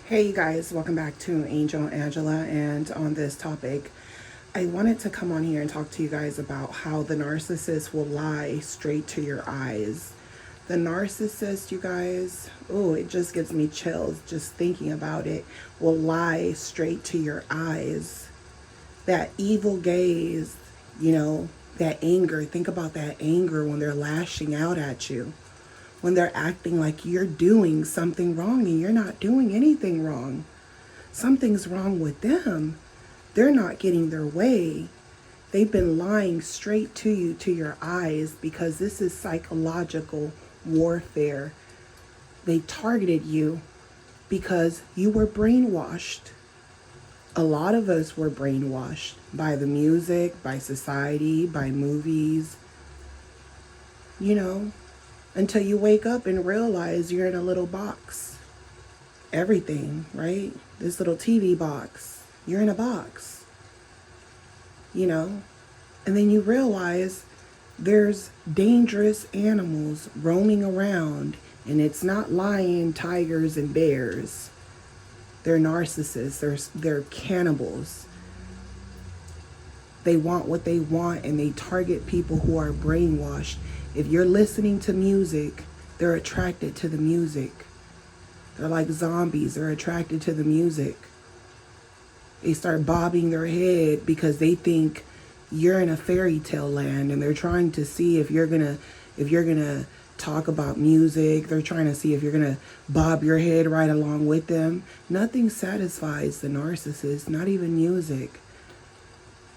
Hey you guys, welcome back to Angel Angela. And on this topic, I wanted to come on here and talk to you guys about how the narcissist will lie straight to your eyes. The narcissist, you guys, oh, it just gives me chills just thinking about it, will lie straight to your eyes. That evil gaze, that anger. Think about that anger when they're lashing out at you, when they're acting like you're doing something wrong and you're not doing anything wrong. Something's wrong with them. They're not getting their way. They've been lying straight to you, to your eyes, because this is psychological warfare. They targeted you because you were brainwashed. A lot of us were brainwashed by the music, by society, by movies, you know, until you wake up and realize you're in a little box. Everything, right? This little TV box. You're in a box, you know? And then you realize there's dangerous animals roaming around, and it's not lion, tigers, and bears. They're narcissists. They're cannibals. They want what they want, and they target people who are brainwashed. If you're listening to music, they're attracted to the music. They're like zombies. They're attracted to the music. They start bobbing their head because they think you're in a fairy tale land, and they're trying to see if you're gonna talk about music. They're trying to see if you're gonna bob your head right along with them. Nothing satisfies the narcissist, not even music.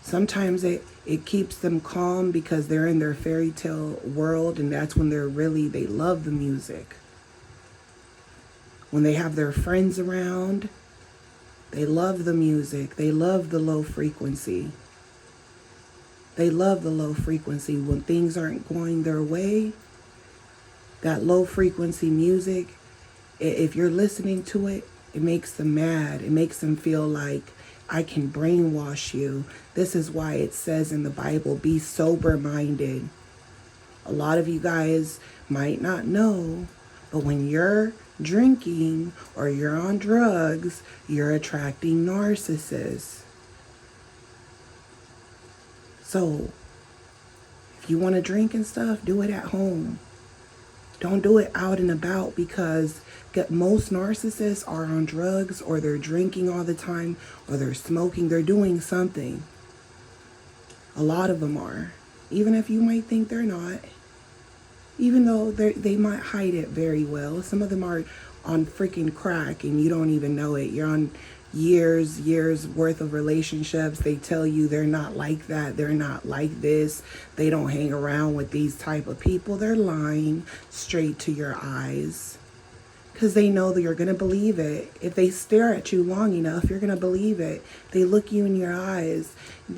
Sometimes it keeps them calm because they're in their fairy tale world, and that's when they love the music. When they have their friends around, they love the music. They love the low frequency. They love the low frequency. When things aren't going their way, that low frequency music, if you're listening to it, it makes them mad. It makes them feel like I can brainwash you. This is why it says in the Bible, be sober minded. A lot of you guys might not know, but when you're drinking or you're on drugs, you're attracting narcissists. So if you want to drink and stuff, do it at home. Don't do it out and about, because most narcissists are on drugs, or they're drinking all the time, or they're smoking. They're doing something. A lot of them are. Even if you might think they're not. Even though they might hide it very well. Some of them are on freaking crack and you don't even know it. You're on years worth of relationships. They tell you they're not like that. They're not like this. They don't hang around with these type of people. They're lying straight to your eyes, because they know that you're going to believe it. If they stare at you long enough, you're going to believe it. They look you in your eyes,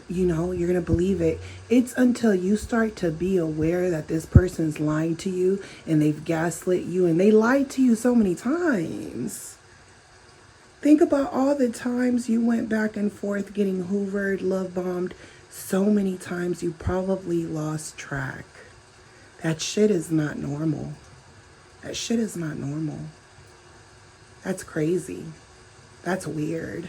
you're going to believe it. It's until you start to be aware that this person's lying to you and they've gaslit you, and they lied to you so many times. Think about all the times you went back and forth getting hoovered, love bombed. So many times you probably lost track. That shit is not normal. That shit is not normal. That's crazy. That's weird.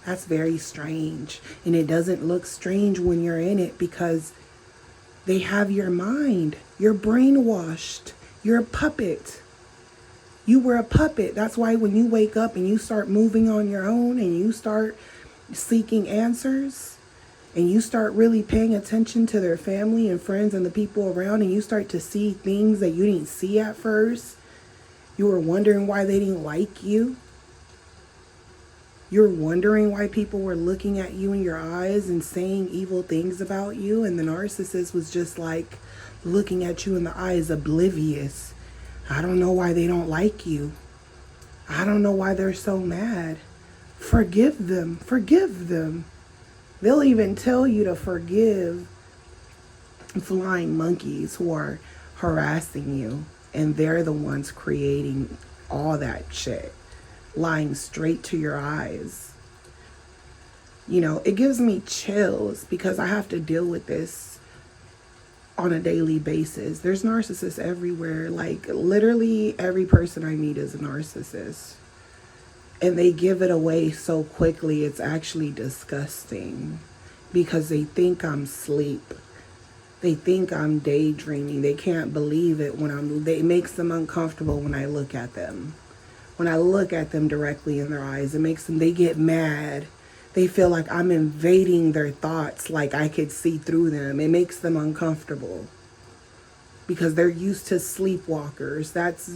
That's very strange. And it doesn't look strange when you're in it, because they have your mind. You're brainwashed. You're a puppet. You were a puppet. That's why when you wake up and you start moving on your own and you start seeking answers and you start really paying attention to their family and friends and the people around, and you start to see things that you didn't see at first, you were wondering why they didn't like you. You're wondering why people were looking at you in your eyes and saying evil things about you. And the narcissist was just like looking at you in the eyes, oblivious. I don't know why they don't like you. I don't know why they're so mad. Forgive them. Forgive them. They'll even tell you to forgive flying monkeys who are harassing you. And they're the ones creating all that shit. Lying straight to your eyes. It gives me chills because I have to deal with this on a daily basis. There's narcissists everywhere. Like literally every person I meet is a narcissist. And they give it away so quickly, it's actually disgusting. Because they think I'm asleep. They think I'm daydreaming. They can't believe it it makes them uncomfortable when I look at them. When I look at them directly in their eyes, they get mad. They feel like I'm invading their thoughts, like I could see through them. It makes them uncomfortable because they're used to sleepwalkers. That's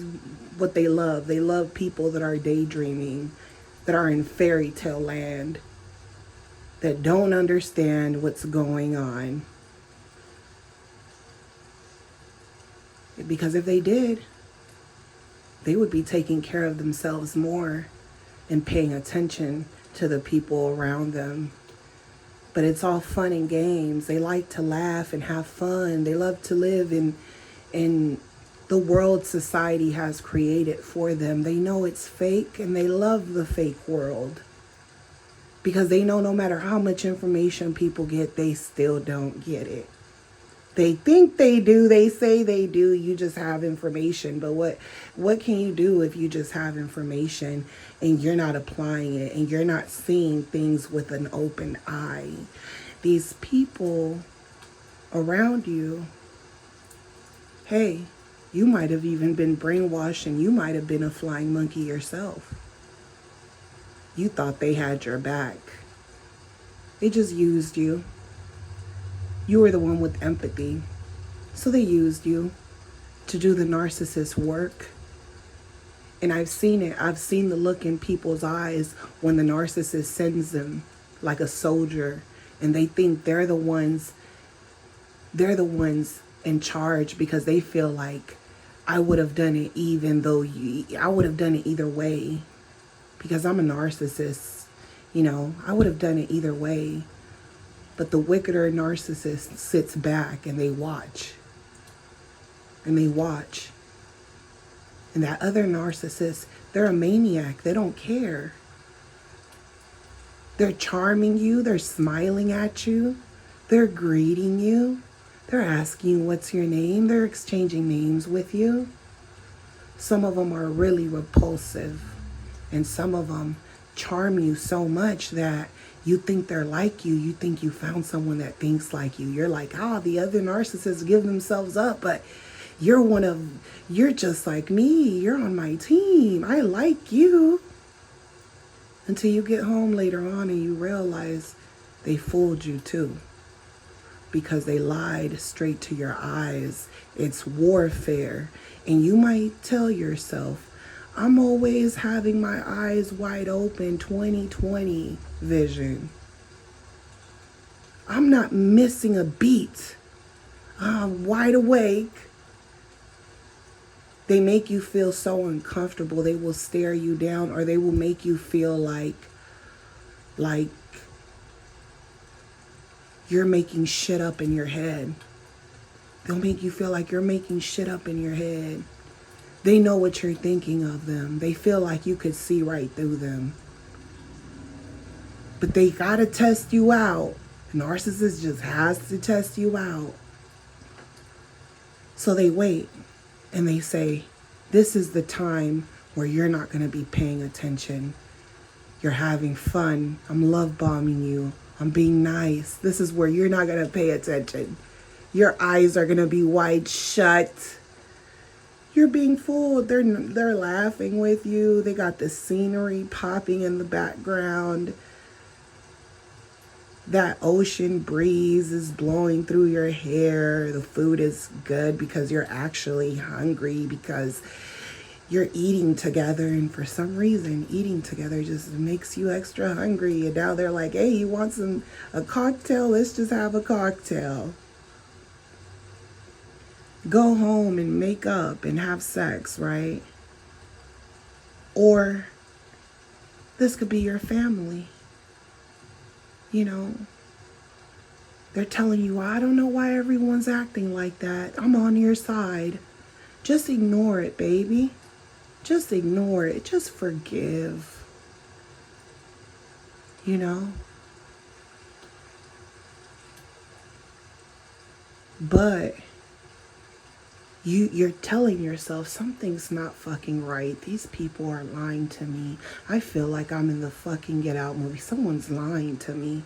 what they love. They love people that are daydreaming, that are in fairy tale land, that don't understand what's going on. Because if they did, they would be taking care of themselves more and paying attention to the people around them. But it's all fun and games. They like to laugh and have fun. They love to live in the world society has created for them. They know it's fake and they love the fake world. Because they know no matter how much information people get, they still don't get it. They think they do, they say they do, you just have information. But what can you do if you just have information and you're not applying it and you're not seeing things with an open eye? These people around you, hey, you might have even been brainwashed and you might have been a flying monkey yourself. You thought they had your back. They just used you. You were the one with empathy. So they used you to do the narcissist work. And I've seen it. I've seen the look in people's eyes when the narcissist sends them like a soldier and they think they're the ones in charge because they feel like I would have done it I would have done it either way because I'm a narcissist. I would have done it either way. But the wickeder narcissist sits back and they watch. And they watch. And that other narcissist, they're a maniac. They don't care. They're charming you. They're smiling at you. They're greeting you. They're asking you what's your name. They're exchanging names with you. Some of them are really repulsive. And some of them charm you so much that you think they're like you. You think you found someone that thinks like you. You're like, the other narcissists give themselves up, but you're just like me. You're on my team. I like you. Until you get home later on and you realize they fooled you too. Because they lied straight to your eyes. It's warfare. And you might tell yourself, I'm always having my eyes wide open, 20/20 vision. I'm not missing a beat. I'm wide awake. They make you feel so uncomfortable. They will stare you down or they will make you feel like you're making shit up in your head. They'll make you feel like you're making shit up in your head. They know what you're thinking of them. They feel like you could see right through them. But they gotta test you out. Narcissist just has to test you out. So they wait and they say, this is the time where you're not gonna be paying attention. You're having fun. I'm love bombing you. I'm being nice. This is where you're not gonna pay attention. Your eyes are gonna be wide shut. You're being fooled. They're laughing with you. They got the scenery popping in the background. That ocean breeze is blowing through your hair. The food is good because you're actually hungry because you're eating together. And for some reason, eating together just makes you extra hungry. And now they're like, hey, you want a cocktail? Let's just have a cocktail. Go home and make up and have sex, right? Or this could be your family. They're telling you, I don't know why everyone's acting like that. I'm on your side. Just ignore it, baby. Just ignore it. Just forgive. But You're telling yourself something's not fucking right. These people are lying to me. I feel like I'm in the fucking Get Out movie. Someone's lying to me.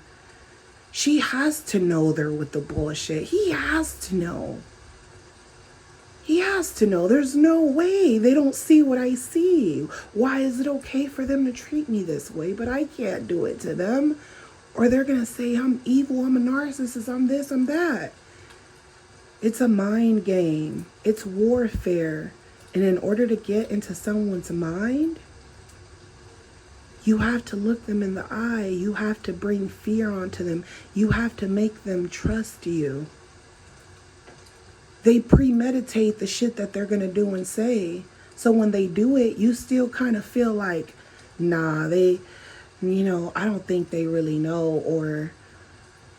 She has to know they're with the bullshit. He has to know. He has to know. There's no way they don't see what I see. Why is it okay for them to treat me this way, but I can't do it to them? Or they're going to say I'm evil, I'm a narcissist, I'm this, I'm that. It's a mind game. It's warfare. And in order to get into someone's mind, you have to look them in the eye. You have to bring fear onto them. You have to make them trust you. They premeditate the shit that they're going to do and say. So when they do it, you still kind of feel like, nah, I don't think they really know. Or,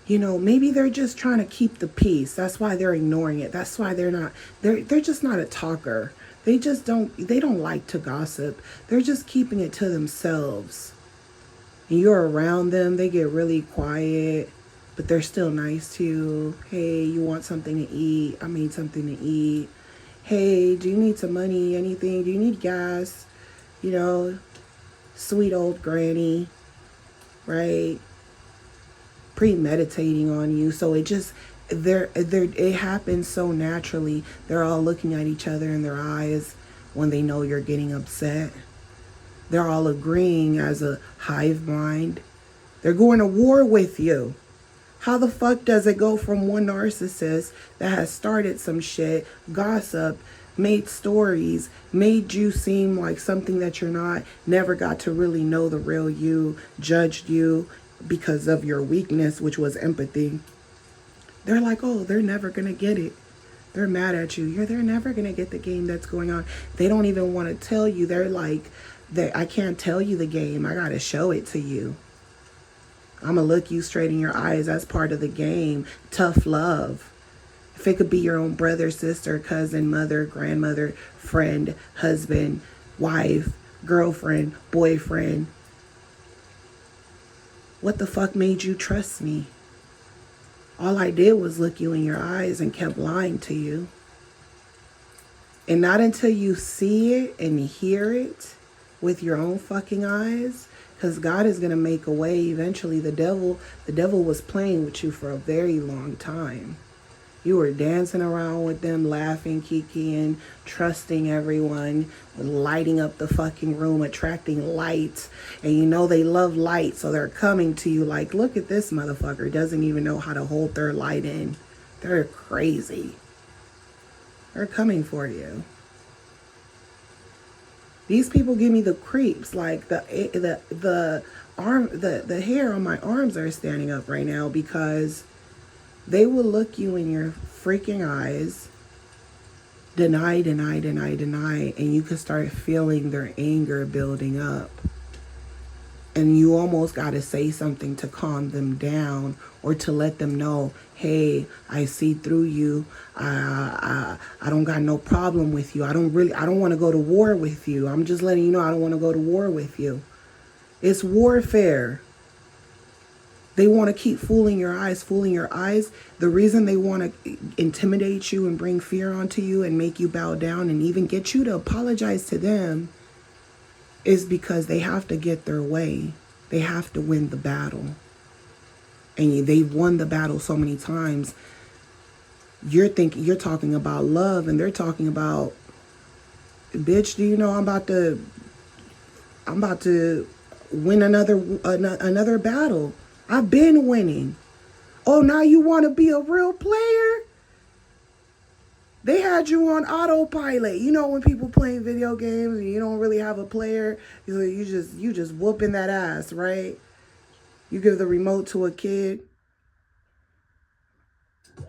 maybe they're just trying to keep the peace. That's why they're ignoring it. That's why they're just not a talker. They don't like to gossip. They're just keeping it to themselves. And you're around them, they get really quiet, but they're still nice to you. Hey, you want something to eat? I made something to eat. Hey, do you need some money? Anything? Do you need gas? Sweet old granny, right? Premeditating on you. So it happens so naturally. They're all looking at each other in their eyes when they know you're getting upset. They're all agreeing as a hive mind. They're going to war with you. How the fuck does it go from one narcissist that has started some shit, gossip, made stories, made you seem like something that you're not, never got to really know the real you, judged you because of your weakness, which was empathy. They're like, oh, they're never going to get it. They're mad at you. They're never going to get the game that's going on. They don't even want to tell you. They're like, I can't tell you the game. I got to show it to you. I'm going to look you straight in your eyes. That's part of the game. Tough love. If it could be your own brother, sister, cousin, mother, grandmother, friend, husband, wife, girlfriend, boyfriend. What the fuck made you trust me? All I did was look you in your eyes and kept lying to you. And not until you see it and hear it with your own fucking eyes, because God is going to make a way eventually. The devil was playing with you for a very long time. You were dancing around with them, laughing, kikiing, trusting everyone, lighting up the fucking room, attracting lights. And they love light, so they're coming to you like, look at this motherfucker. Doesn't even know how to hold their light in. They're crazy. They're coming for you. These people give me the creeps. Like the hair on my arms are standing up right now because they will look you in your freaking eyes, deny, and you can start feeling their anger building up. And you almost got to say something to calm them down or to let them know, hey, I see through you. I don't got no problem with you. I don't want to go to war with you. I'm just letting you know I don't want to go to war with you. It's warfare. They want to keep fooling your eyes. The reason they want to intimidate you and bring fear onto you and make you bow down and even get you to apologize to them is because they have to get their way. They have to win the battle. And they've won the battle so many times. You're talking about love, and they're talking about, bitch, do you know I'm about to win another battle. I've been winning. Oh, now you want to be a real player? They had you on autopilot. When people playing video games and you don't really have a player, you just whooping that ass, right? You give the remote to a kid.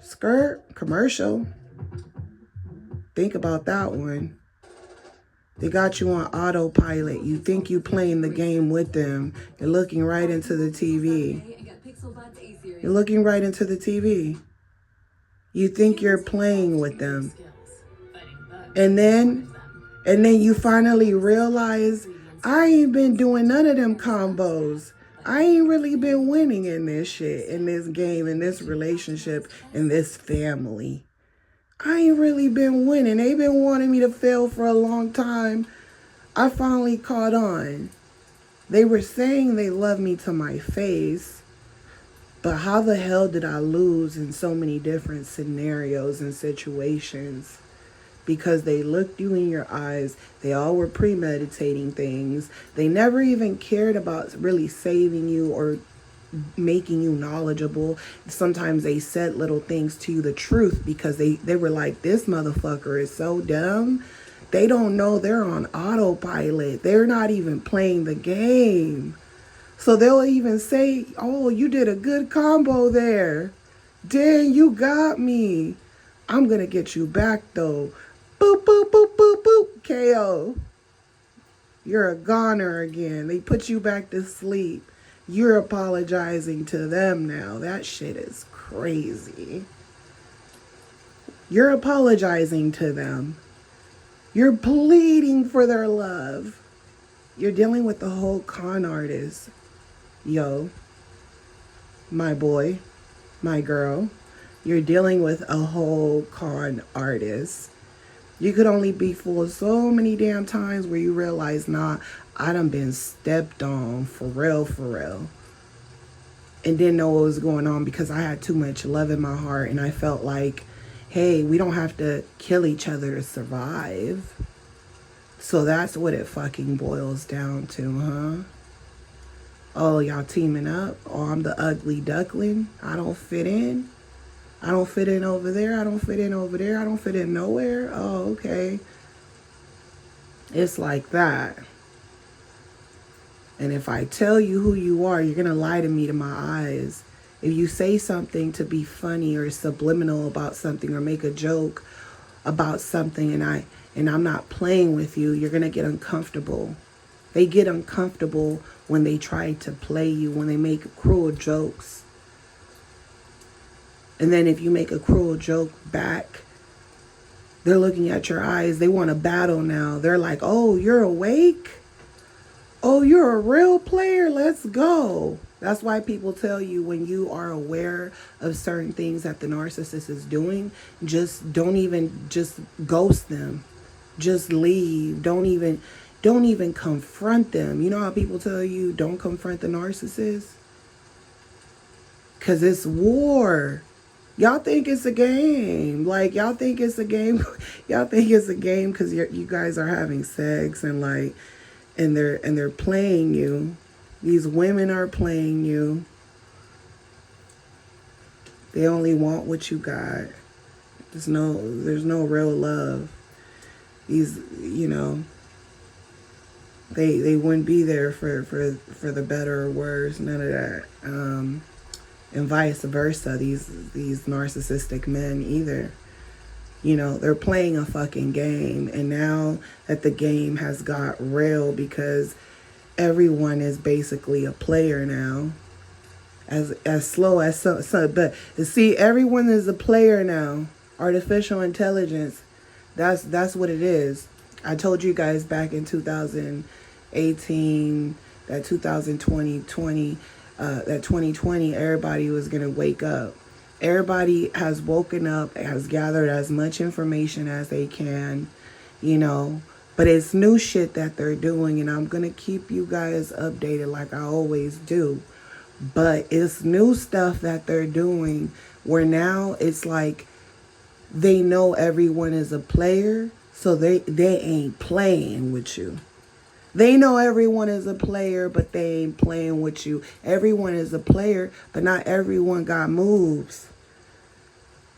Skirt commercial. Think about that one. They got you on autopilot. You think you playing the game with them. You're looking right into the TV. You're looking right into the TV. You think you're playing with them. And then you finally realize, I ain't been doing none of them combos. I ain't really been winning in this shit, in this game, in this relationship, in this family. I ain't really been winning. They've been wanting me to fail for a long time. I finally caught on. They were saying they love me to my face, but how the hell did I lose in so many different scenarios and situations? Because they looked you in your eyes. They all were premeditating things. They never even cared about really saving you or making you knowledgeable. Sometimes they said little things to you, the truth, because they were like, this motherfucker is so dumb. They don't know they're on autopilot. They're not even playing the game. So they'll even say, oh, you did a good combo there. Dang, you got me. I'm going to get you back, though. Boop, boop, boop, boop, boop. KO. You're a goner again. They put you back to sleep. You're apologizing to them now. That shit is crazy. You're apologizing to them. You're pleading for their love. You're dealing with the whole con artist. Yo, my boy, my girl, you're dealing with a whole con artist. You could only be fooled so many damn times where you realize, nah, I done been stepped on for real, and didn't know what was going on because I had too much love in my heart, and I felt like, hey, we don't have to kill each other to survive. So that's what it fucking boils down to, huh? Oh, y'all teaming up? Oh, I'm the ugly duckling? I don't fit in? I don't fit in over there. I don't fit in over there. I don't fit in nowhere. Oh, okay. It's like that. And if I tell you who you are, you're going to lie to me to my eyes. If you say something to be funny or subliminal about something or make a joke about something and I'm not playing with you, you're going to get uncomfortable. They get uncomfortable when they try to play you, when they make cruel jokes. And then if you make a cruel joke back, they're looking at your eyes. They want to battle now. They're like, oh, you're awake? Oh, you're a real player? Let's go. That's why people tell you when you are aware of certain things that the narcissist is doing, just ghost them. Just leave. Don't even confront them. You know how people tell you don't confront the narcissist? Because it's war. Y'all think it's a game. Like, y'all think it's a game. Y'all think it's a game because you guys are having sex and they're playing you. These women are playing you. They only want what you got. There's no real love. These, they wouldn't be there for the better or worse. None of that. And vice versa. These narcissistic men either. They're playing a fucking game. And now that the game has got real because everyone is basically a player now. As slow as so, but see, everyone is a player now. Artificial intelligence. That's what it is. I told you guys back in 2018 that 2020 everybody was gonna wake up. Everybody has woken up, has gathered as much information as they can, but it's new shit that they're doing, and I'm gonna keep you guys updated like I always do. But it's new stuff that they're doing where now it's like they know everyone is a player, so they ain't playing with you. They know everyone is a player, but they ain't playing with you. Everyone is a player, but not everyone got moves.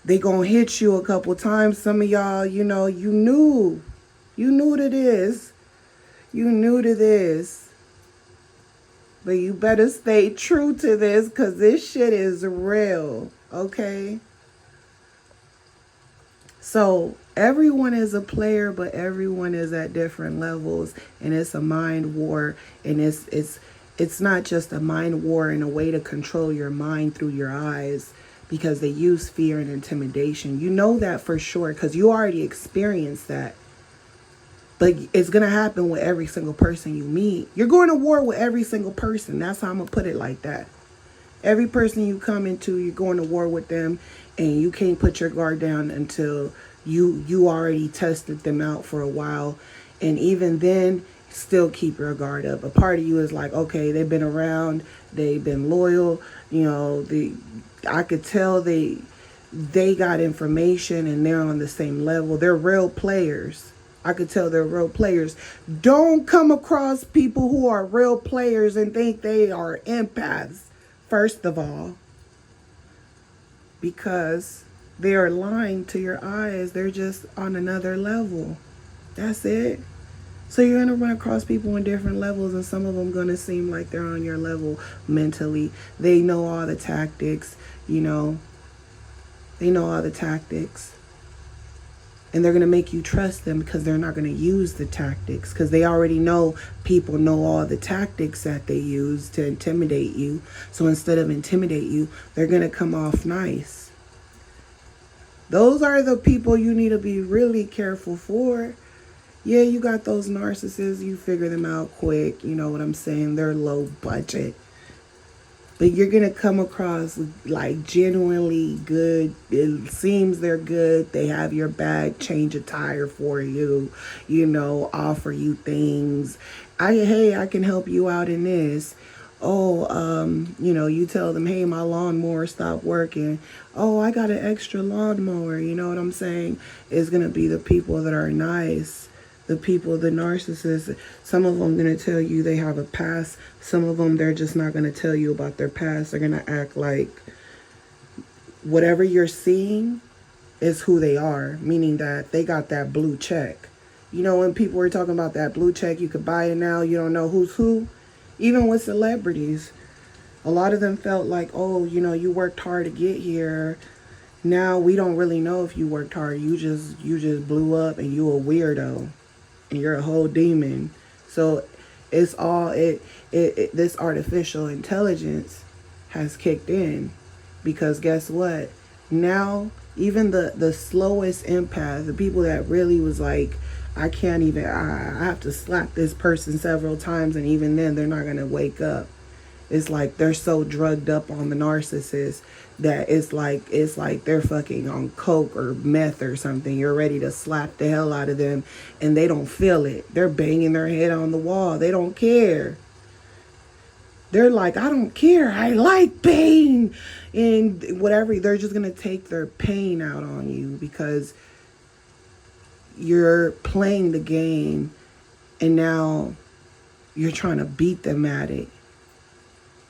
They gonna hit you a couple times. Some of y'all, you knew to this. You knew to this. But you better stay true to this because this shit is real, okay? So everyone is a player, but everyone is at different levels, and it's a mind war, and it's not just a mind war in a way to control your mind through your eyes, because they use fear and intimidation. You know that for sure because you already experienced that. But it's going to happen with every single person you meet. You're going to war with every single person. That's how I'm going to put it like that. Every person you come into, you're going to war with them, and you can't put your guard down until you already tested them out for a while, and even then still keep your guard up. A part of you is like, okay, they've been around, they've been loyal, I could tell they got information and they're on the same level. They're real players. I could tell they're real players. Don't come across people who are real players and think they are empaths, first of all, because they are lying to your eyes. They're just on another level. That's it. So you're going to run across people on different levels, and some of them going to seem like they're on your level mentally. They know all the tactics, They know all the tactics. And they're going to make you trust them because they're not going to use the tactics, because they already know people know all the tactics that they use to intimidate you. So instead of intimidate you, they're going to come off nice. Those are the people you need to be really careful for. Yeah, you got those narcissists. You figure them out quick. You know what I'm saying? They're low budget. But you're going to come across like genuinely good. It seems they're good. They have your back, change a tire for you, offer you things. I can help you out in this. You tell them, hey, my lawnmower stopped working. Oh, I got an extra lawnmower. You know what I'm saying? It's going to be the people that are nice. The people, the narcissists, some of them going to tell you they have a past. Some of them, they're just not going to tell you about their past. They're going to act like whatever you're seeing is who they are, meaning that they got that blue check. When people were talking about that blue check, you could buy it now, you don't know who's who. Even with celebrities, a lot of them felt like, oh, you worked hard to get here. Now we don't really know if you worked hard. You just blew up and you a weirdo. And you're a whole demon. So it's all this artificial intelligence has kicked in, because guess what? Now even the slowest empath, the people that really was like, I have to slap this person several times, and even then they're not gonna wake up. It's like they're so drugged up on the narcissist that it's like they're fucking on coke or meth or something. You're ready to slap the hell out of them, and they don't feel it. They're banging their head on the wall. They don't care. They're like, I don't care. I like pain. And whatever, they're just going to take their pain out on you because you're playing the game and now you're trying to beat them at it.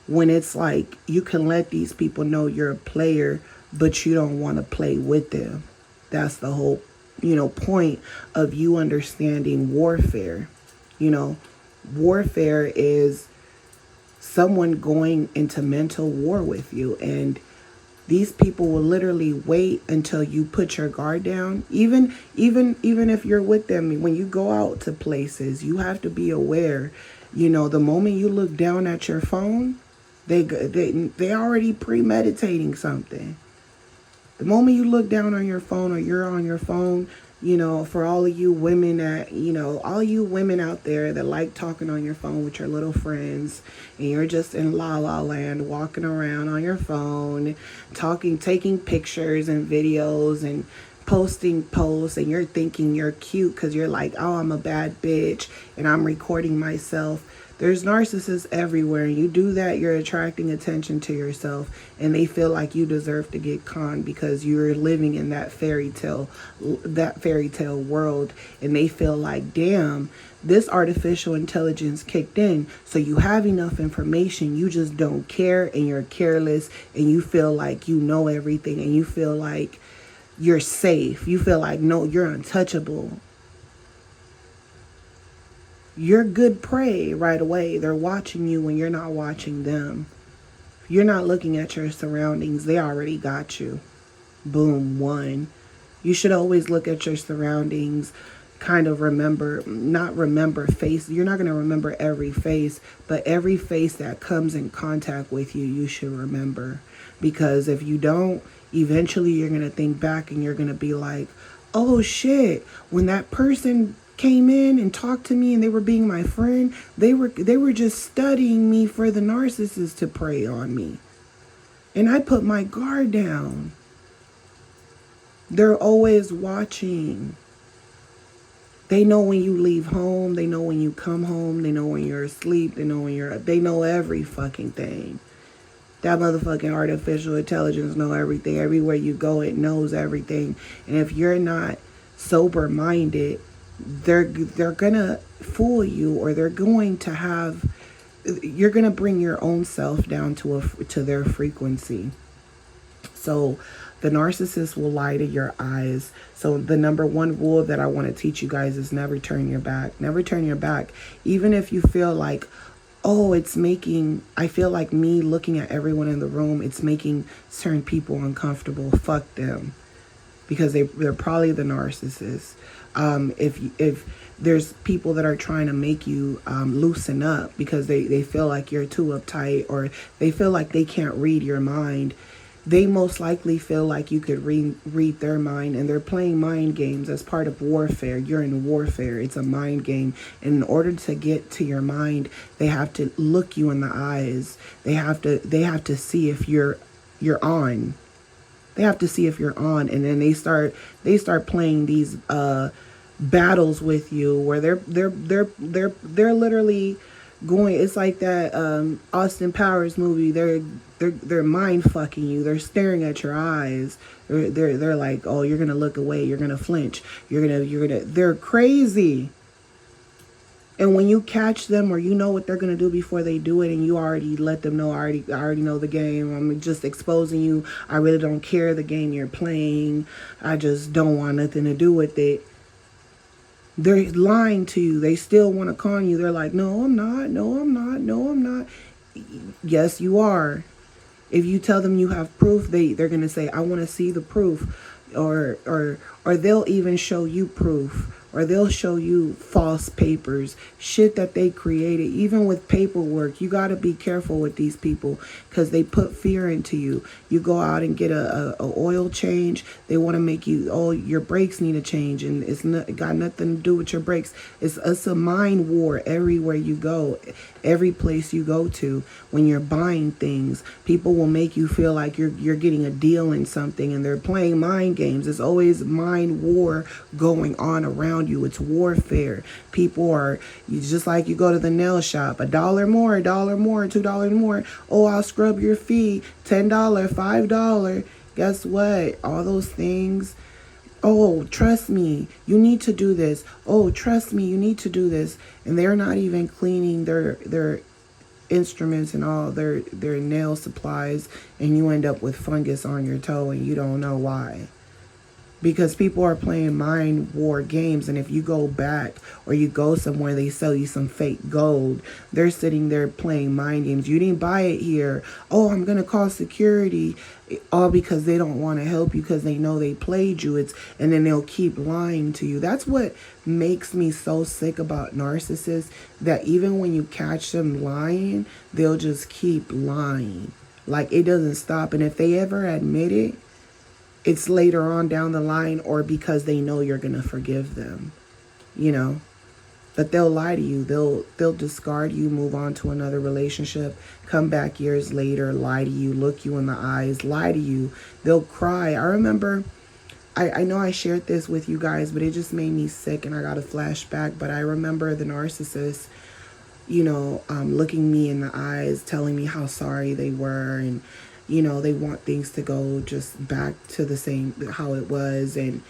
When it's like, you can let these people know you're a player, but you don't want to play with them. That's the whole, point of you understanding warfare. Warfare is someone going into mental war with you. And these people will literally wait until you put your guard down. Even if you're with them, when you go out to places, you have to be aware, the moment you look down at your phone, they already premeditating something. The moment you look down on your phone, or you're on your phone, for all of you women all you women out there that like talking on your phone with your little friends, and you're just in la la land walking around on your phone, taking pictures and videos and posting posts, and you're thinking you're cute because you're like, oh, I'm a bad bitch and I'm recording myself. There's narcissists everywhere. You do that, you're attracting attention to yourself, and they feel like you deserve to get conned because you're living in that fairy tale world, and they feel like, damn, this artificial intelligence kicked in, so you have enough information, you just don't care, and you're careless, and you feel like you know everything, and you feel like you're safe. You feel like, no, you're untouchable. You're good prey right away. They're watching you when you're not watching them. You're not looking at your surroundings. They already got you. Boom, one. You should always look at your surroundings, kind of not remember face. You're not going to remember every face, but every face that comes in contact with you, you should remember. Because if you don't, eventually you're going to think back and you're going to be like, oh shit, when that person came in and talked to me and they were being my friend, they were just studying me for the narcissist to prey on me. And I put my guard down. They're always watching. They know when you leave home. They know when you come home. They know when you're asleep. They know every fucking thing. That motherfucking artificial intelligence know everything. Everywhere you go, it knows everything. And if you're not sober minded, they're gonna fool you, or they're going to have, you're gonna bring your own self down to their frequency. So the narcissist will lie to your eyes. So the number one rule that I want to teach you guys is never turn your back. Never turn your back. Even if you feel like, oh, I feel like me looking at everyone in the room, it's making certain people uncomfortable. Fuck them. Because they're probably the narcissist. If there's people that are trying to make you loosen up because they feel like you're too uptight, or they feel like they can't read your mind, they most likely feel like you could read their mind, and they're playing mind games as part of warfare. You're in warfare. It's a mind game. And in order to get to your mind, they have to look you in the eyes. They have to see if you're on. They have to see if you're on, and then they start playing these battles with you where they're literally going. It's like that Austin Powers movie. They're mind fucking you. They're staring at your eyes. They're like, oh, you're gonna look away. You're gonna flinch. They're crazy. And when you catch them, or you know what they're going to do before they do it, and you already let them know, I already know the game. I'm just exposing you. I really don't care the game you're playing. I just don't want nothing to do with it. They're lying to you. They still want to con you. They're like, no, I'm not. No, I'm not. No, I'm not. Yes, you are. If you tell them you have proof, they're going to say, I want to see the proof. Or they'll even show you proof, or they'll show you false papers, shit that they created. Even with paperwork, you got to be careful with these people, because they put fear into you. You go out and get a oil change, they want to make you, oh, your brakes need a change, and it got nothing to do with your brakes. It's a mind war everywhere you go. Every place you go to, when you're buying things, people will make you feel like you're getting a deal in something, and they're playing mind games. It's always mind war going on around you. It's warfare. People are, just like you go to the nail shop, $1 more, $1 more, $2 more. Oh, I'll scrub your feet, $10, $5. Guess what? All those things. Oh, trust me, you need to do this. Oh, trust me, you need to do this. And they're not even cleaning their instruments and all their nail supplies, and you end up with fungus on your toe, and you don't know why. Because people are playing mind war games, and if you go back or you go somewhere, they sell you some fake gold. They're sitting there playing mind games. You didn't buy it here. Oh, I'm going to call security. All because they don't want to help you, because they know they played you. And then they'll keep lying to you. That's what makes me so sick about narcissists, that even when you catch them lying, they'll just keep lying. Like, it doesn't stop. And if they ever admit it, it's later on down the line, or because they know you're going to forgive them, But they'll lie to you. They'll discard you, move on to another relationship, come back years later, lie to you, look you in the eyes, lie to you. They'll cry. I remember, I know I shared this with you guys, but it just made me sick, and I got a flashback. But I remember the narcissist, looking me in the eyes, telling me how sorry they were, and they want things to go just back to the same, how it was. And,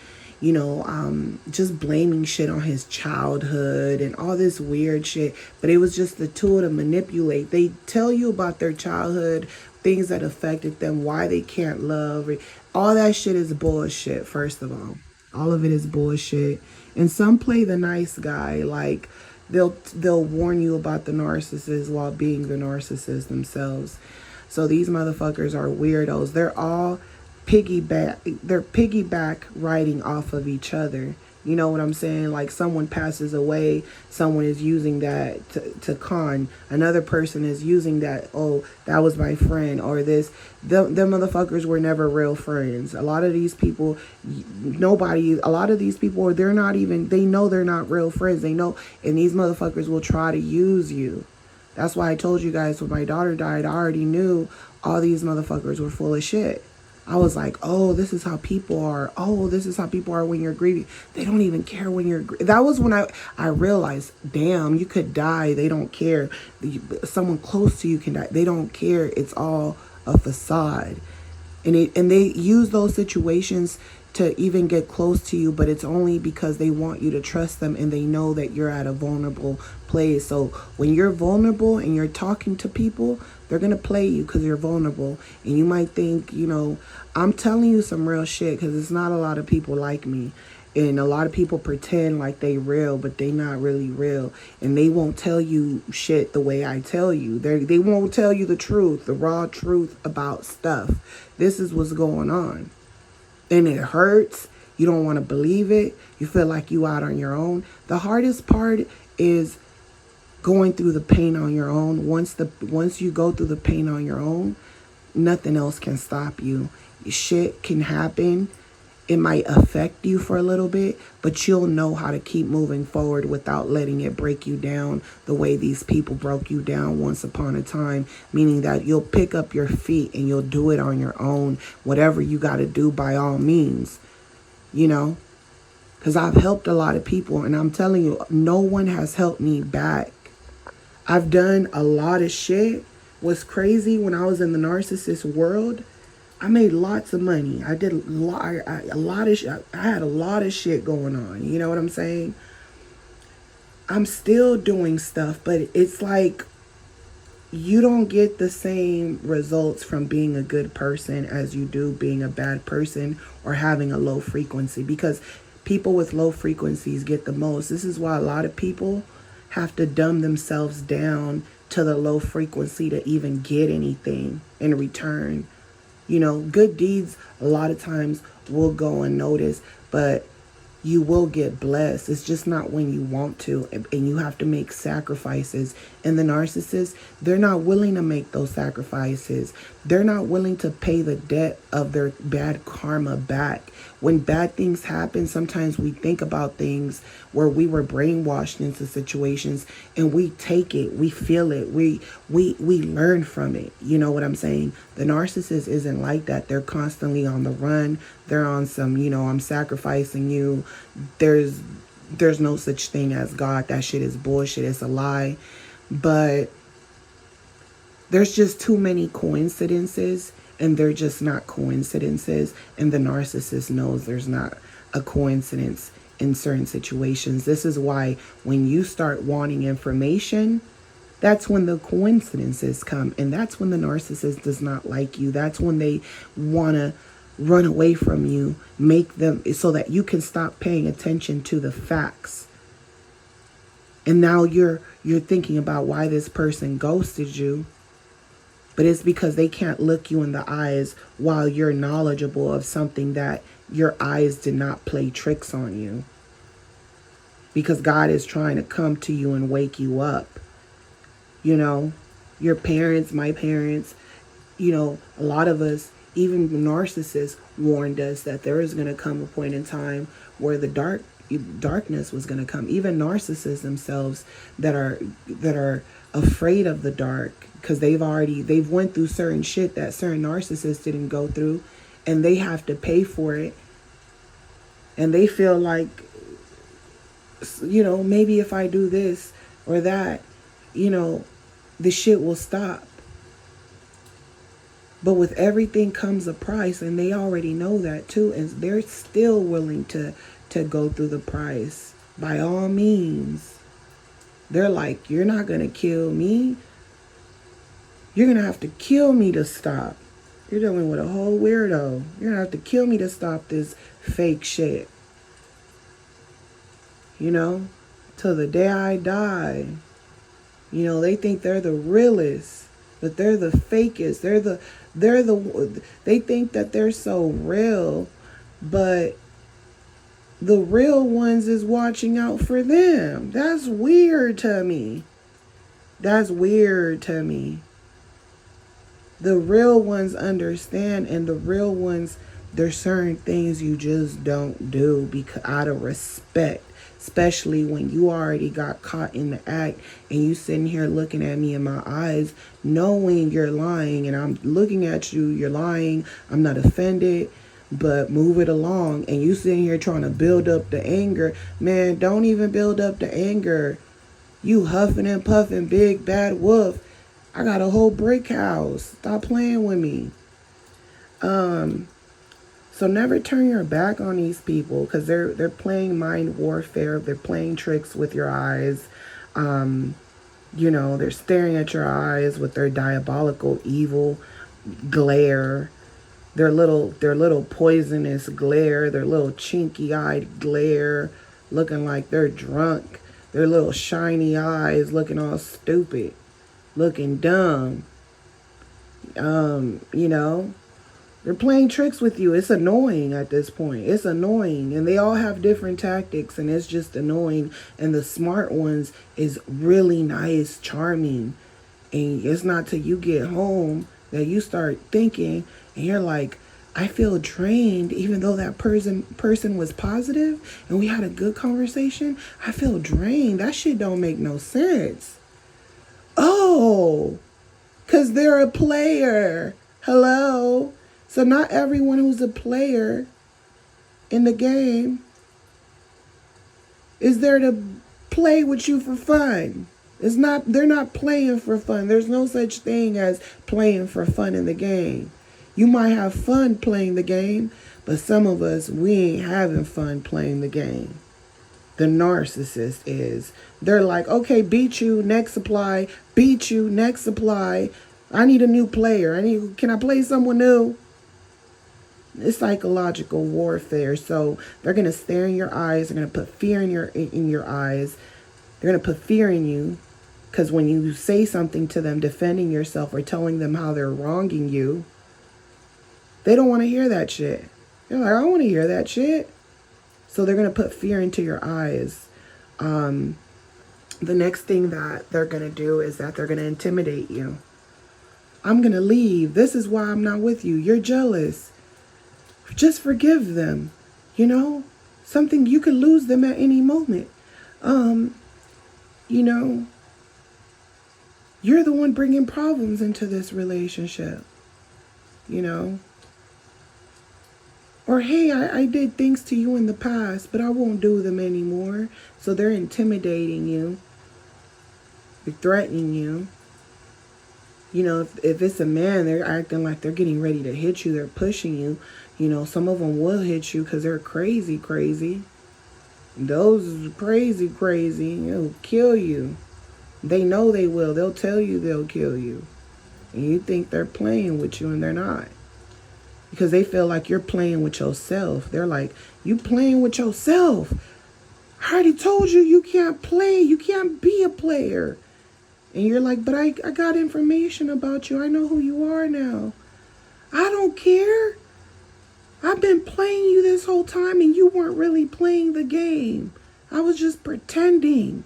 just blaming shit on his childhood and all this weird shit. But it was just the tool to manipulate. They tell you about their childhood, things that affected them, why they can't love. All that shit is bullshit, first of all. All of it is bullshit. And some play the nice guy. Like, they'll warn you about the narcissist while being the narcissist themselves. So these motherfuckers are weirdos. They're all piggyback riding off of each other. You know what I'm saying? Like, someone passes away, someone is using that to con. Another person is using that, oh, that was my friend, or this. Them motherfuckers were never real friends. A lot of these people, they're not even, they know they're not real friends. They know, and these motherfuckers will try to use you. That's why I told you guys when my daughter died, I already knew all these motherfuckers were full of shit. I was like, oh, this is how people are. Oh, this is how people are when you're grieving. They don't even care when you're that was when I realized, damn, you could die. They don't care. Someone close to you can die. They don't care. It's all a facade. And they use those situations to even get close to you, but it's only because they want you to trust them and they know that you're at a vulnerable place. So when you're vulnerable and you're talking to people, they're going to play you because you're vulnerable. And you might think, I'm telling you some real shit because it's not a lot of people like me. And a lot of people pretend like they real, but they not really real. And they won't tell you shit the way I tell you. They won't tell you the truth, the raw truth about stuff. This is what's going on. And it hurts. You don't want to believe it. You feel like you out on your own. The hardest part is going through the pain on your own. Once you go through the pain on your own, nothing else can stop you. Shit can happen. It might affect you for a little bit, but you'll know how to keep moving forward without letting it break you down the way these people broke you down once upon a time, meaning that you'll pick up your feet and you'll do it on your own, whatever you got to do by all means, because I've helped a lot of people, and I'm telling you, no one has helped me back. I've done a lot of shit. What's crazy, when I was in the narcissist world, I made lots of money. I did a lot of shit. I had a lot of shit going on. You know what I'm saying? I'm still doing stuff, but it's like you don't get the same results from being a good person as you do being a bad person or having a low frequency, because people with low frequencies get the most. This is why a lot of people have to dumb themselves down to the low frequency to even get anything in return. Good deeds a lot of times will go unnoticed, but you will get blessed. It's just not when you want to, and you have to make sacrifices. And the narcissists, they're not willing to make those sacrifices. They're not willing to pay the debt of their bad karma back. When bad things happen, sometimes we think about things where we were brainwashed into situations and we take it, we feel it, we learn from it. You know what I'm saying? The narcissist isn't like that. They're constantly on the run. They're on some, I'm sacrificing you. There's no such thing as God. That shit is bullshit. It's a lie. But there's just too many coincidences, and they're just not coincidences. And the narcissist knows there's not a coincidence in certain situations. This is why when you start wanting information, that's when the coincidences come. And that's when the narcissist does not like you. That's when they want to run away from you, make them so that you can stop paying attention to the facts. And now you're thinking about why this person ghosted you. But it's because they can't look you in the eyes while you're knowledgeable of something that your eyes did not play tricks on you. Because God is trying to come to you and wake you up. Your parents, my parents, a lot of us, even narcissists, warned us that there is going to come a point in time where the darkness was going to come. Even narcissists themselves that are afraid of the dark, because they've went through certain shit that certain narcissists didn't go through, and they have to pay for it. And they feel like, maybe if I do this or that, the shit will stop. But with everything comes a price, and they already know that too, and they're still willing to go through the price. By all means. They're like, you're not going to kill me. You're going to have to kill me to stop. You're dealing with a whole weirdo. You're going to have to kill me to stop this fake shit. Till the day I die. They think they're the realest, but they're the fakest. They think that they're so real, but the real ones is watching out for them. That's weird to me. The real ones understand, and the real ones, there's certain things you just don't do because out of respect. especially when you already got caught in the act and you sitting here looking at me in my eyes, knowing you're lying, and I'm looking at you, you're lying, I'm not offended, but move it along, and you sitting here trying to build up the anger. Man, don't even build up the anger. You huffing and puffing, big bad wolf. I got a whole brick house. Stop playing with me. So never turn your back on these people, because they're playing mind warfare. They're playing tricks with your eyes. They're staring at your eyes with their diabolical, evil glare. Their little poisonous glare. Their little chinky-eyed glare, looking like they're drunk. Their little shiny eyes looking all stupid, looking dumb. They're playing tricks with you. It's annoying at this point. It's annoying. And they all have different tactics, and it's just annoying. And the smart ones is really nice, charming. And it's not till you get home that you start thinking, and you're like, I feel drained, even though that person was positive and we had a good conversation. I feel drained. That shit don't make no sense. Oh, because they're a player. Hello? So not everyone who's a player in the game is there to play with you for fun. They're not playing for fun. There's no such thing as playing for fun in the game. You might have fun playing the game, but some of us, we ain't having fun playing the game. The narcissist is. They're like, okay, beat you, next supply, beat you, next supply. I need a new player. Can I play someone new? It's psychological warfare. So they're gonna stare in your eyes. They're gonna put fear in your eyes. They're gonna put fear in you, because when you say something to them, defending yourself or telling them how they're wronging you, they don't want to hear that shit. They're like, I don't want to hear that shit. So they're gonna put fear into your eyes. The next thing that they're gonna do is that they're gonna intimidate you. I'm gonna leave. This is why I'm not with you. You're jealous. Just forgive them. Something, you could lose them at any moment. You're the one bringing problems into this relationship. Or, hey, I did things to you in the past, but I won't do them anymore. So they're intimidating you. They're threatening you. If it's a man, they're acting like they're getting ready to hit you. They're pushing you. Some of them will hit you because they're crazy. Those crazy. It'll kill you. They know they will. They'll tell you they'll kill you. And you think they're playing with you, and they're not. Because they feel like you're playing with yourself. They're like, you playing with yourself. I already told you you can't play. You can't be a player. And you're like, but I got information about you. I know who you are now. I don't care. I've been playing you this whole time, and you weren't really playing the game. I was just pretending.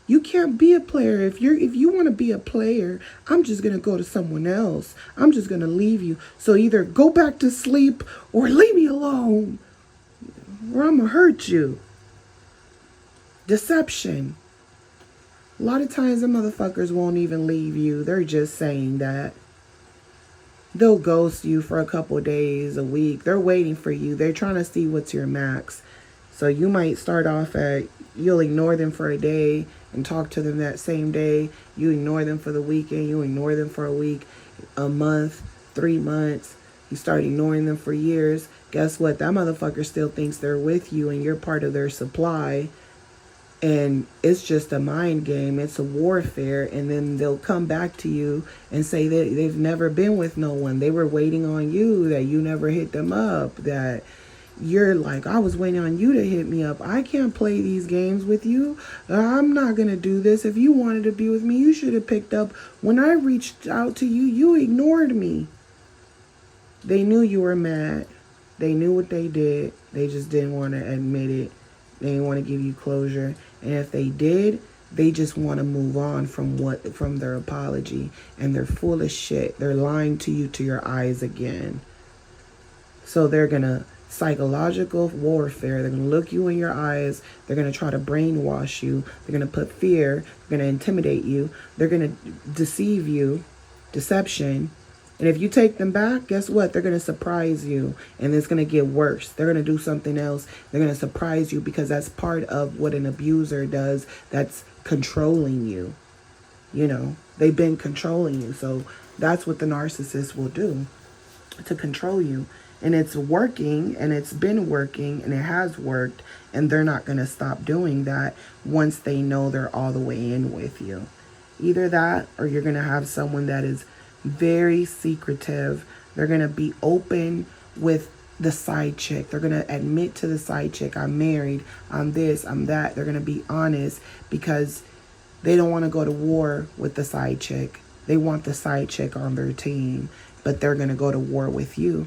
You can't be a player. If you want to be a player, I'm just going to go to someone else. I'm just going to leave you. So either go back to sleep or leave me alone, or I'm going to hurt you. Deception. A lot of times the motherfuckers won't even leave you. They're just saying that. They'll ghost you for a couple days, a week. They're waiting for you. They're trying to see what's your max. So you might start off you'll ignore them for a day and talk to them that same day. You ignore them for the weekend. You ignore them for a week, a month, 3 months. You start ignoring them for years. Guess what? That motherfucker still thinks they're with you and you're part of their supply. And it's just a mind game. It's a warfare. And then they'll come back to you and say that they've never been with no one. They were waiting on you, that you never hit them up, that you're like, I was waiting on you to hit me up. I can't play these games with you. I'm not going to do this. If you wanted to be with me, you should have picked up. When I reached out to you, you ignored me. They knew you were mad. They knew what they did. They just didn't want to admit it. They didn't want to give you closure. And if they did, they just want to move on from their apology. And they're full of shit. They're lying to you to your eyes again. So they're going to psychological warfare. They're going to look you in your eyes. They're going to try to brainwash you. They're going to put fear. They're going to intimidate you. They're going to deceive you. Deception. And if you take them back, guess what? They're going to surprise you, and it's going to get worse. They're going to do something else. They're going to surprise you, because that's part of what an abuser does. That's controlling you. You know, they've been controlling you. So that's what the narcissist will do, to control you. And it's working, and it's been working, and it has worked. And they're not going to stop doing that once they know they're all the way in with you. Either that, or you're going to have someone that is very secretive. They're going to be open with the side chick. They're going to admit to the side chick, I'm married, I'm this, I'm that. They're going to be honest, because they don't want to go to war with the side chick. They want the side chick on their team, but they're going to go to war with you.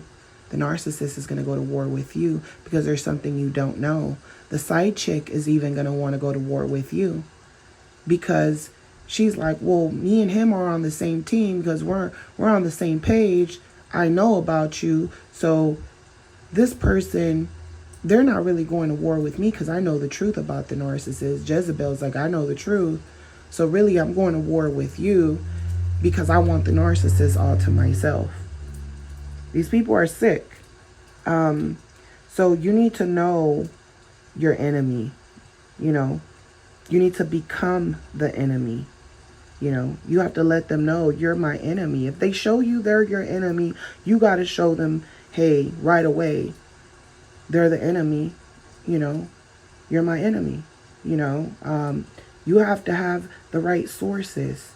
The narcissist is going to go to war with you because there's something you don't know. The side chick is even going to want to go to war with you, because she's like, well, me and him are on the same team because we're on the same page. I know about you. So this person, they're not really going to war with me because I know the truth about the narcissist. Jezebel's like, I know the truth. So really, I'm going to war with you because I want the narcissist all to myself. These people are sick. So you need to know your enemy. You know, you need to become the enemy. You know, you have to let them know, you're my enemy. If they show you they're your enemy, you got to show them, hey, right away, they're the enemy. You know, you're my enemy. You know, you have to have the right sources.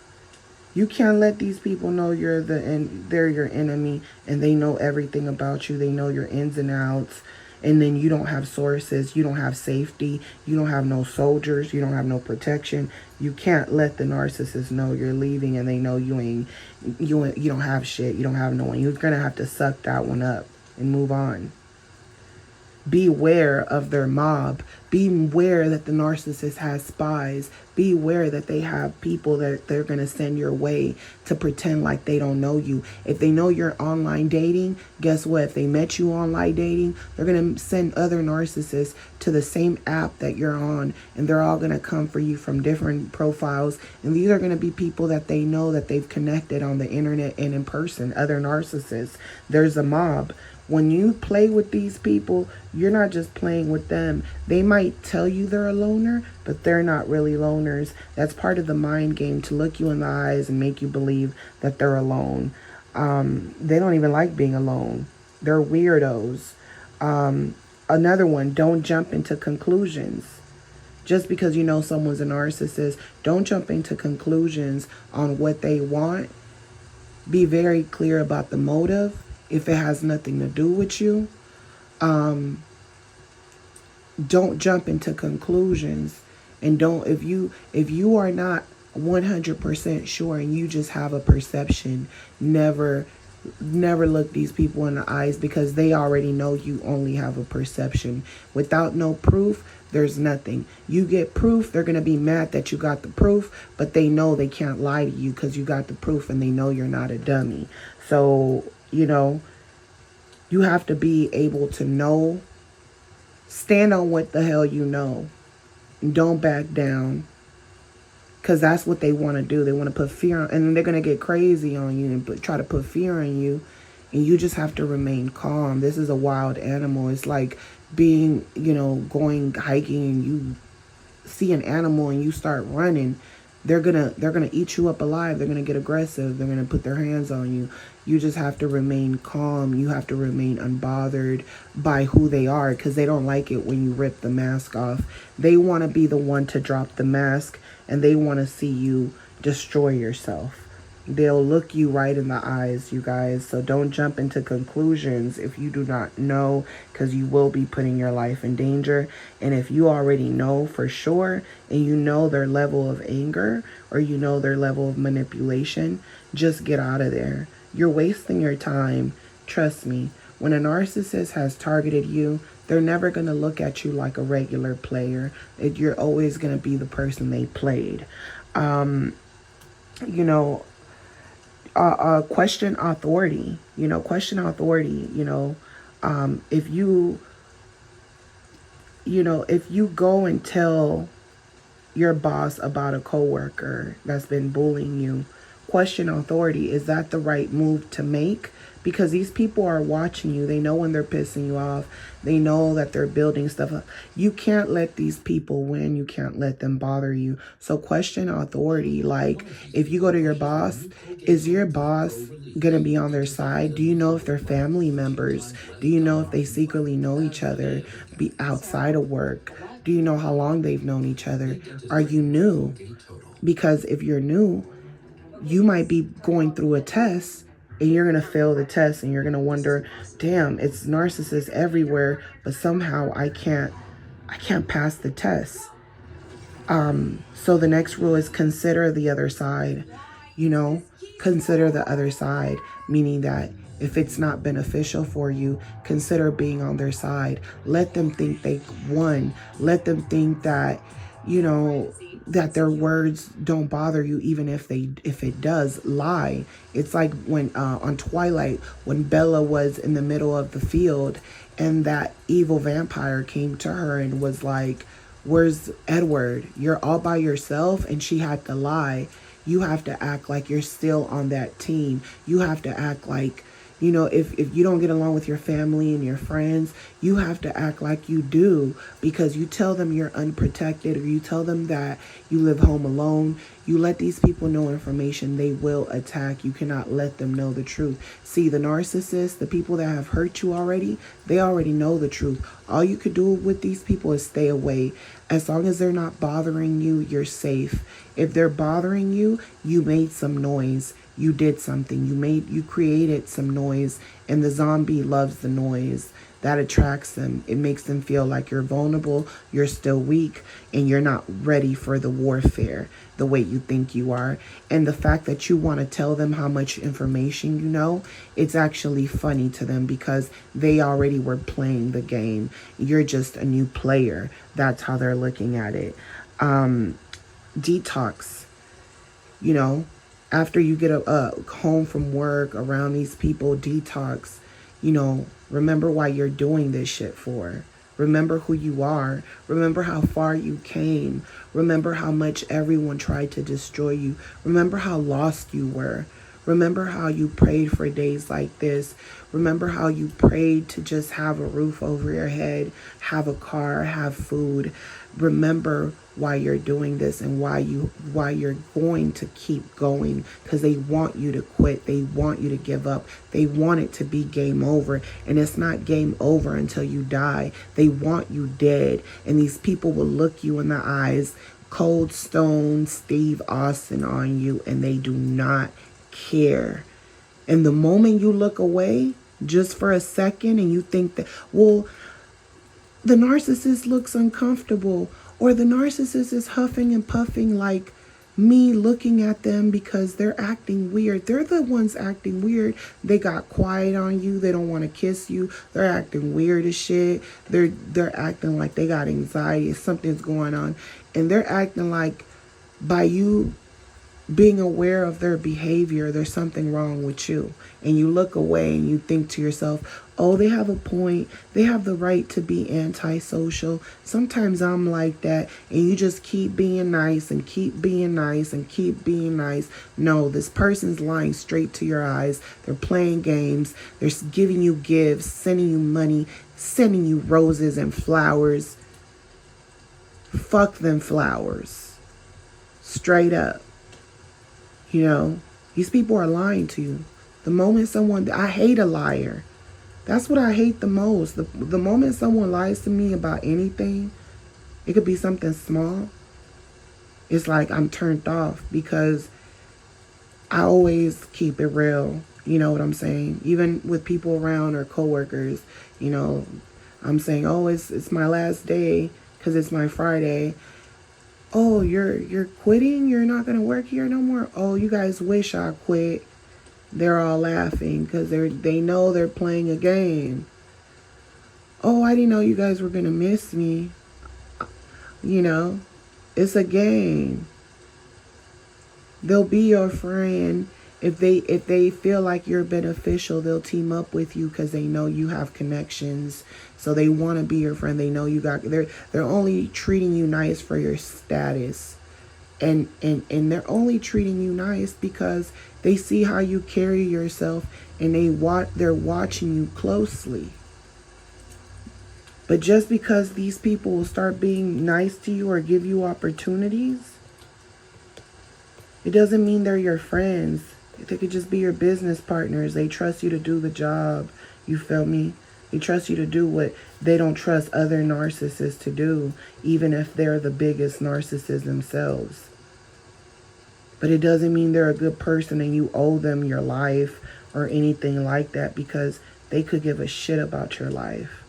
You can't let these people know they're your enemy, and they know everything about you. They know your ins and outs. And then you don't have sources, you don't have safety, you don't have no soldiers, you don't have no protection. You can't let the narcissist know you're leaving, and they know you don't have shit, you don't have no one. You're gonna have to suck that one up and move on. Beware of their mob. Beware that the narcissist has spies. Beware that they have people that they're going to send your way to pretend like they don't know you. If they know you're online dating, guess what? If they met you online dating, they're going to send other narcissists to the same app that you're on, and they're all going to come for you from different profiles. And these are going to be people that they know that they've connected on the internet and in person, other narcissists. There's a mob. When you play with these people, you're not just playing with them. They might tell you they're a loner, but they're not really loners. That's part of the mind game, to look you in the eyes and make you believe that they're alone. They don't even like being alone. They're weirdos. Another one, don't jump into conclusions. Just because you know someone's a narcissist, don't jump into conclusions on what they want. Be very clear about the motive. If it has nothing to do with you, don't jump into conclusions. And don't, if you are not 100% sure and you just have a perception, never look these people in the eyes, because they already know you only have a perception. Without no proof, there's nothing. You get proof, they're going to be mad that you got the proof, but they know they can't lie to you because you got the proof, and they know you're not a dummy. So, you know, you have to be able to know, stand on what the hell you know. Don't back down, because that's what they want to do. They want to put fear on, and they're going to get crazy on you and try to put fear on you, and you just have to remain calm. This is a wild animal. It's like being, going hiking, and you see an animal and you start running. They're gonna eat you up alive. They're gonna get aggressive. They're gonna put their hands on you. You just have to remain calm. You have to remain unbothered by who they are, because they don't like it when you rip the mask off. They want to be the one to drop the mask, and they want to see you destroy yourself. They'll look you right in the eyes, you guys. So don't jump into conclusions if you do not know, because you will be putting your life in danger. And if you already know for sure, and you know their level of anger, or you know their level of manipulation, just get out of there. You're wasting your time. Trust me. When a narcissist has targeted you, they're never going to look at you like a regular player. You're always going to be the person they played. Question authority. Question authority. If if you go and tell your boss about a coworker that's been bullying you, question authority. Is that the right move to make? Because these people are watching you. They know when they're pissing you off. They know that they're building stuff up. You can't let these people win. You can't let them bother you. So question authority. Like, if you go to your boss, is your boss going to be on their side? Do you know if they're family members? Do you know if they secretly know each other be outside of work? Do you know how long they've known each other? Are you new? Because if you're new, you might be going through a test and you're going to fail the test and you're going to wonder, damn, it's narcissists everywhere, but somehow I can't pass the test. So the next rule is consider the other side. Consider the other side, meaning that if it's not beneficial for you, consider being on their side. Let them think they won. Let them think that, that their words don't bother you, even if it does lie. It's like when on Twilight, when Bella was in the middle of the field and that evil vampire came to her and was like, where's Edward? You're all by yourself. And she had to lie. You have to act like you're still on that team. You have to act like, if you don't get along with your family and your friends, you have to act like you do, because you tell them you're unprotected, or you tell them that you live home alone. You let these people know information, they will attack. You cannot let them know the truth. See, the narcissists, the people that have hurt you already, they already know the truth. All you could do with these people is stay away. As long as they're not bothering you, you're safe. If they're bothering you, you made some noise. You did something. You created some noise, and the zombie loves the noise. That attracts them. It makes them feel like you're vulnerable, you're still weak, and you're not ready for the warfare the way you think you are. And the fact that you want to tell them how much information you know, it's actually funny to them, because they already were playing the game. You're just a new player. That's how they're looking at it. Detox. After you get home from work around these people, detox. Remember why you're doing this shit for. Remember who you are. Remember how far you came. Remember how much everyone tried to destroy you. Remember how lost you were. Remember how you prayed for days like this. Remember how you prayed to just have a roof over your head, have a car, have food. Remember why you're doing this and why you're going to keep going, because they want you to quit. They want you to give up. They want it to be game over, and it's not game over until you die. They want you dead, and these people will look you in the eyes, Cold Stone Steve Austin on you, and they do not care. And the moment you look away just for a second and you think that, well, the narcissist looks uncomfortable, or the narcissist is huffing and puffing like me looking at them because they're acting weird. They're the ones acting weird. They got quiet on you. They don't want to kiss you. They're acting weird as shit. They're acting like they got anxiety. Something's going on. And they're acting like by you being aware of their behavior, there's something wrong with you. And you look away and you think to yourself, oh, they have a point. They have the right to be antisocial. Sometimes I'm like that. And you just keep being nice and keep being nice and keep being nice. No, this person's lying straight to your eyes. They're playing games. They're giving you gifts, sending you money, sending you roses and flowers. Fuck them flowers. Straight up. These people are lying to you. The moment I hate a liar. That's what I hate the most. The moment someone lies to me about anything, it could be something small, it's like I'm turned off, because I always keep it real. You know what I'm saying? Even with people around or coworkers, I'm saying, oh, it's my last day because it's my Friday. Oh, you're quitting? You're not going to work here no more? Oh, you guys wish I quit. They're all laughing because they know they're playing a game. Oh, I didn't know you guys were going to miss me. It's a game. They'll be your friend If they feel like you're beneficial, they'll team up with you because they know you have connections. So they want to be your friend. They know you got, they're only treating you nice for your status. And they're only treating you nice because they see how you carry yourself, and they're watching you closely. But just because these people will start being nice to you or give you opportunities, it doesn't mean they're your friends. They could just be your business partners. They trust you to do the job. You feel me? They trust you to do what they don't trust other narcissists to do, even if they're the biggest narcissists themselves. But it doesn't mean they're a good person and you owe them your life or anything like that, because they could give a shit about your life.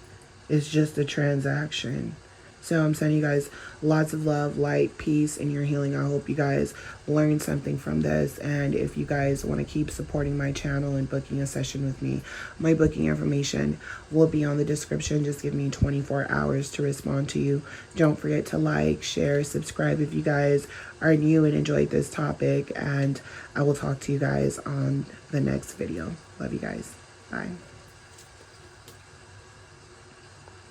It's just a transaction. So I'm sending you guys lots of love, light, peace, and your healing. I hope you guys learned something from this. And if you guys want to keep supporting my channel and booking a session with me, my booking information will be on the description. Just give me 24 hours to respond to you. Don't forget to like, share, subscribe if you guys are new and enjoyed this topic. And I will talk to you guys on the next video. Love you guys. Bye.